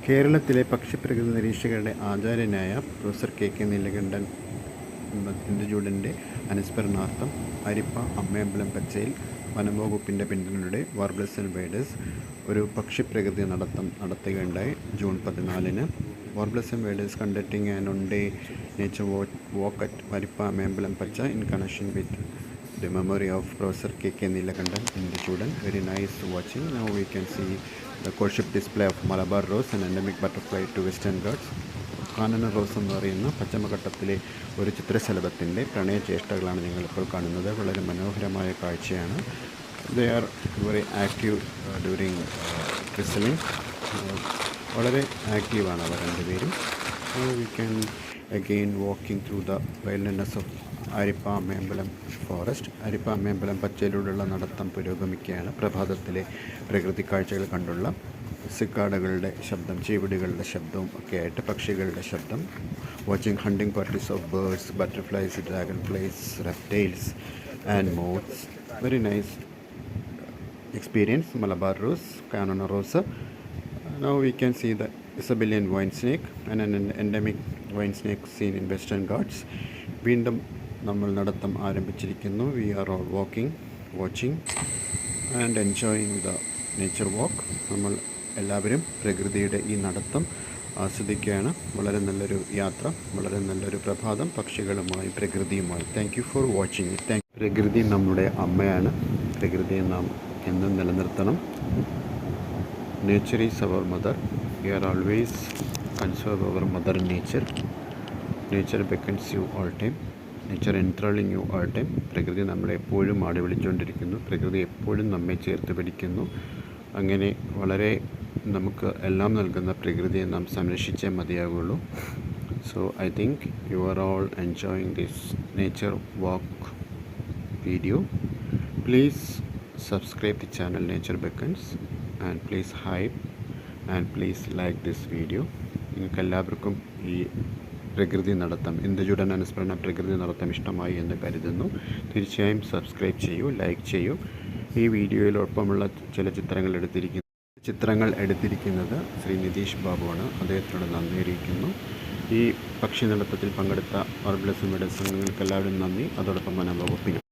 കേരളത്തിലെ പക്ഷിപ്രകൃതി നിരീക്ഷകരുടെ ആചാര്യനായ professor K Neelakantan ഇന്ദുചൂഡൻ്റെ അനുസ്മരണാർത്ഥം അരിപ്പ അമ്മയമ്പലം പച്ചയിൽ വനംവകുപ്പിൻ്റെ പിന്തുണയോടെ വാർബ്ലേഴ്സ് and വേഡേഴ്സ് ഒരു പക്ഷിപ്രകൃതി നടത്തുകയുണ്ടായി. ജൂൺ 14-ന് warblers and waders conducting an on day nature walk at Arippa Ammayambalam Pacha in connection with the memory of Professor K Neelakandan Induchudan. Very nice watching. Now we can see the courtship display of Malabar rose, an endemic butterfly to Western Ghats. കാനന rose എന്ന് പറയുന്ന പശ്ചിമഘട്ടത്തിലെ ഒരു ചിത്രശലഭത്തിൻ്റെ പ്രണയചേഷ്ടകളാണ് നിങ്ങളിപ്പോൾ കാണുന്നത്. വളരെ മനോഹരമായ കാഴ്ചയാണ്. They are very active during chrysaling. വളരെ ആക്റ്റീവാണ് അവർ രണ്ടുപേരും. We can again walking through the wildness of Arippa Ammayambalam forest. അരിപ്പ അമ്മയമ്പലം പച്ചയിലൂടെയുള്ള നടത്തം പുരോഗമിക്കുകയാണ്. പ്രഭാതത്തിലെ പ്രകൃതി കാഴ്ചകൾ കണ്ടുള്ള സിക്കാഡകളുടെ ശബ്ദം, ചീവിടികളുടെ ശബ്ദവും ഒക്കെ ആയിട്ട് പക്ഷികളുടെ ശബ്ദം. Watching hunting parties of birds, butterflies, dragonflies, reptiles and moths. Very nice experience. Malabar rose, Canona rosa. Now we can see the Isabellian wine snake and an endemic wine snake seen in Western Ghats. വീണ്ടും നമ്മൾ നടത്തം ആരംഭിച്ചിരിക്കുന്നു. We are all walking, watching and enjoying the nature walk. നമ്മൾ എല്ലാവരും പ്രകൃതിയുടെ ഈ നടത്തം ആസ്വദിക്കുകയാണ്. വളരെ നല്ലൊരു യാത്ര, വളരെ നല്ലൊരു പ്രഭാതം പക്ഷികളുമായി പ്രകൃതിയുമായി. Thank you for watching. പ്രകൃതി നമ്മുടെ അമ്മയാണ്. പ്രകൃതിയെ നാം എന്നും നിലനിർത്തണം. Nature is our mother. We are always conserve our mother nature. Nature beckons you all time. Nature enthralling you all time. പ്രകൃതി നമ്മളെ എപ്പോഴും ആടി വിളിച്ചുകൊണ്ടിരിക്കുന്നു. പ്രകൃതി എപ്പോഴും നമ്മെ ചേർത്ത് പിടിക്കുന്നു. അങ്ങനെ വളരെ നമുക്ക് എല്ലാം നൽകുന്ന പ്രകൃതിയെ നാം സംരക്ഷിച്ചേ മതിയാകുള്ളൂ. So I think you are all enjoying this nature walk video. Please subscribe the channel Nature Beckons and please hype and please like this video. നിങ്ങൾക്ക് എല്ലാവർക്കും ഈ പ്രകൃതി നടത്തം, ഇന്ദുചൂഡൻ അനുസ്മരണ പ്രകൃതി നടത്തം ഇഷ്ടമായി എന്ന് കരുതുന്നു. തീർച്ചയായും സബ്സ്ക്രൈബ് ചെയ്യൂ, ലൈക്ക് ചെയ്യൂ. ഈ വീഡിയോയിൽ ഒപ്പമുള്ള ചില ചിത്രങ്ങൾ എടുത്തിരിക്കുന്നത് ശ്രീ നിതീഷ് ബാബുവാണ്. അദ്ദേഹത്തിനോട് നന്ദി അറിയിക്കുന്നു. ഈ പക്ഷി നടത്തത്തിൽ പങ്കെടുത്ത വാർബ്ലേഴ്സ് ആൻഡ് വേഡേഴ്സ് സംഘങ്ങൾക്ക് എല്ലാവരും നന്ദി. അതോടൊപ്പം വനം വകുപ്പിനും.